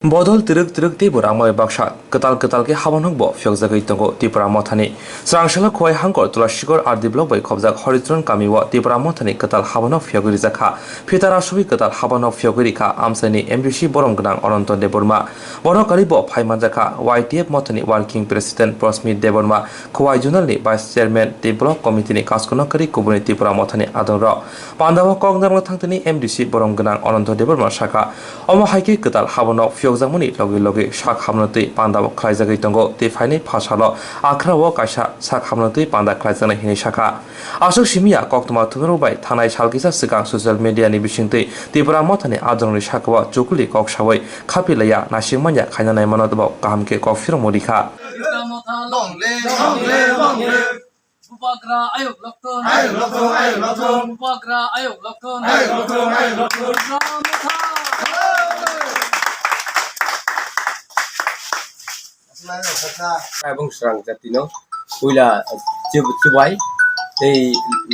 Bodol tiruk TIPRA moy baksa Kwtal ke Habanok bo Phiyogwi tongo TIPRA Mothani Srangshala Khowai hangkor tulashikor ar develop bai khobjak Haricharan kamiwo TIPRA Mothani Kwtal Habanok Phiyogwi Rwjakha Phitara subi Kwtal Habanok Phiyogwi ka amsani MDC borom gnang Ananta deborma borokari bo phaimanjaka YTF Mothani working president Prosmit deborma Khowai zonal ni vice chairman TIPRA committee ni kaskonakari kubuni TIPRA Mothani adonro pandawa kongdang thangtani MDC borom gnang Ananta deborma shaka omo haike Kwtal Habanok Phiyogwi logi sak hamnati panda khlaijagui tongo te phaini phasalo akhrawo kaisa sak hamnati panda khlaijana hini shaka asuk simia koktuma thunro bai thanai salkisa sikang social media ni bisingtui TIPRA Mothani adrongni sakawa chukuli koksawai khapilaya nasimanya khainanai manotbo kahamke kokfir modikha Upagra ayok lokton Upagra ayok lokton এবং স্রাংজাতিনো কইলা চুবাই এই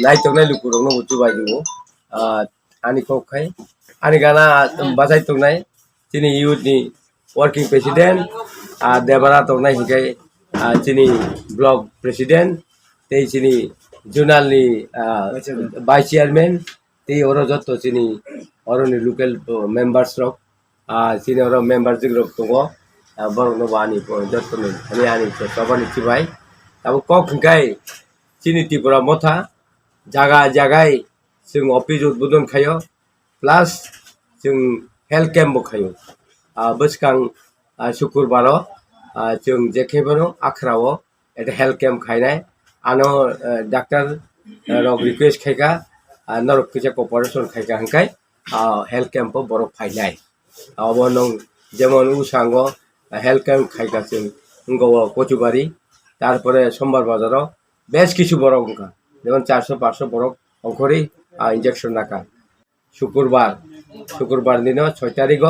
নাইতংনাই লুকুরংনো চুবাই দিও আনি কখাই আনি গানা বাজাই তংনাই তিনি ইউথনি working president Debra তংনাই হিকাই তিনি block president তেই তিনি জোনালনি ভাইস চেয়ারম্যান তেই ওর যত তিনি অরনি লোকাল মেম্বার্স রক তিনি ওর member জিগ্রক দङ borokno ani jotoni ani sabani chibai tabo kok kai chini TIPRA Motha jagai जों office उद्बोधन खायो plus जों health camp bo खायो बोसकां शुक्रबारो जों जेखेबनो आखराओ eta health camp खायनाय ano doctor rok request खायगा norok kisa cooperation खायगा hangkai health camp bo borok फायनाय abo nong jemon usango health camp খাইকাছেন গো কচুবাড়ি তারপরে সোমবার বাজারও বেশ কিছু বড় অঙ্কা যেমন 400-500 বড় অঙ্করই ইনজেকশন রাখা শুক্রবার দিন 6 তারিখ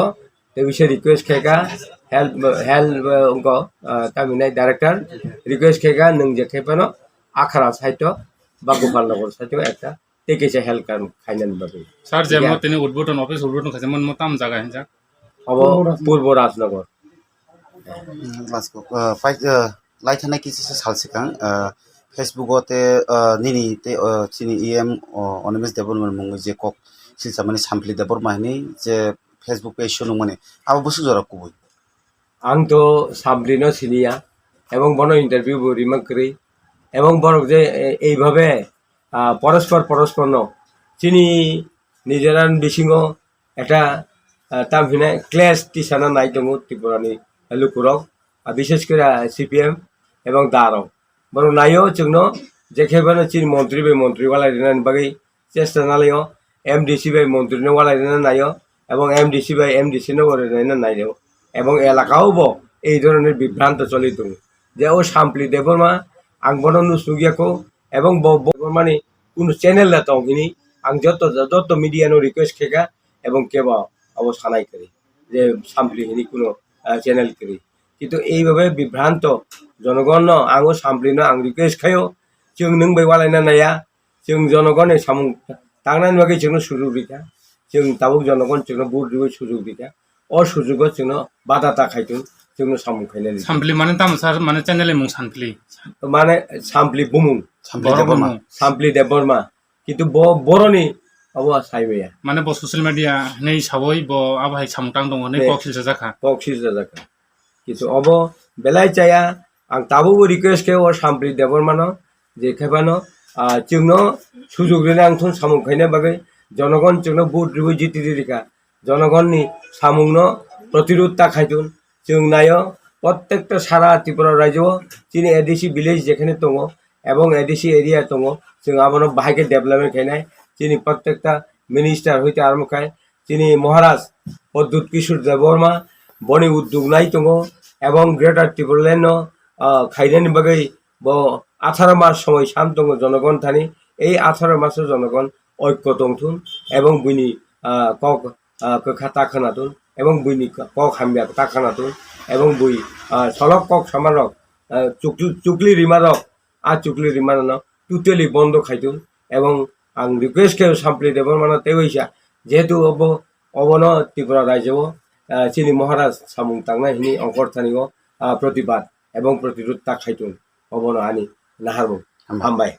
তেবিশে রিকোয়েস্ট খেকা হেলথ অঙ্ক তামিনাই ডাইরেক্টর রিকোয়েস্ট খেকা নং যে খেপানো আখড়া সাইটো বা গোপালনগর সাইটো একটা তেকেছে হেলথ ক্যাম্প খাইনান বাবে স্যার যেমন তিনি উদ্বোধন অফিস উদ্বোধন খাইছে মন মতাম জায়গা হিনজা अब पूर्व राजनगर लास्टको लाइथानाय किसिसे सालसिकां फेसबुकते निनि ते चिनि इएम अनमेस देबरमन मुंगै जे कक सिलसामानि सामप्लि देबर माहनि जे फेसबुक पेज शुनु माने आबो बसु जरा कुबुय आं तो सामप्लिनो सिनिया এবং বড় ইন্টারভিউ রিমার্ক করি এবং বড় যে এইভাবে পরস্পর চিনি নিজেরান বিসিং একটা তামহিনা ক্লাস টিসানা নাই দङ ত্রিপুরানি লুকুরক বিশেষ করে সিপিএম এবং দারক বড় নাইও जोंनो जेखेबानो चिनि मन्त्री वालायनानै बागै चेष्टा नालायो एमडीसी बाय मन्त्रीनो वालायनानै नायो এবং एमडीसी बाय एमडीसी नो वालायनानै नायो এবং এলাকাওবো এই ধরনের বিভ্রান্ত চলিত যে ও সামপ্লি দেবরমা আং বড় নুসুগিয়াকো এবং বর্মানি কোন চ্যানেল লা তংহিনি আং যত মিডিয়ানো রিকোয়েস্ট খেকা এবং কেবা অবস্থানাই করি যে সামপ্লি হিনি কোনো চ্যানেল করি কিন্তু এইভাবে বিভ্রান্ত জনগণ আঙো সামপ্লিনো আং রিকোয়েস্ট খাयो जों नों बाय वालायना नाया जों जनगण सामुं तांनानै बागै जोंनो सुजुग दिखा जों ताबुक जनगण जोंनो बुट दिबो सुजुग दिखा अ सुजुगो जोंनो बादा ताखायथुन जोंनो सामुं खायनाय सामप्लि माने ताम सार माने चैनेल मुं सामप्लि माने सामप्लि बुमुं सामप्लि देबरमा কিন্তু बरनि अब साइबाया माने ब सोशल मीडिया नै सावै ब आबाहाय सामतां दङ नै कक्सिल जाखा কিন্তু अब बेलाय जाया आं ताबो रिक्वेस्ट के और सामप्लि देबरमानो जे खेबानो जोंनो सुजुग दिने आंथुन सामुं खायनाय बागै जनगण जोंनो बुट रिबो जितिरिका जनगणनि सामुंनो प्रतिरोध ताखायथुन जों नायो प्रत्येकटा सारा त्रिपुरा राज्य चिनि एडिसि विलेज जेखाने दङ এবং এডিসি এরিয়া दङ जों आबानो बाहायके डेभलपमेन्ट खायनाय चिनि प्रत्येकटा मिनिस्टार हইতে आरम्भ खाय चिनि महाराज पद्दुत किशोर देबरमा बनि उद्योग नाय दङ এবং গ্রেটার ত্রিপুরাল্যান্ড খাইনানি বাগै ব 18 মাস সময় শান্ত দङ জনগণ থানি এই 18 মাসের জনগণ ঐক্য দংথুন এবং বুইনি কক খাতা খানাতুন এবং বুইনি কক হামিয়া তাখানাতুন এবং বুই সলক কক সমারক চুকলি রিমারক চুকলি রিমারন টোটালি বন্ধ খাইতুন এবং आं रिक्वेस्ट के सामप्लि देबरमानो तेवैसा जेहेतु अबनो त्रिपुरा राज्य চিনি মহারাজ সামুং তাংনাই হিনি অঙ্কর থানিও প্রতিবাদ এবং প্রতিরোধ তাকাইতুন অবনো আনি নাহারমু হামবাই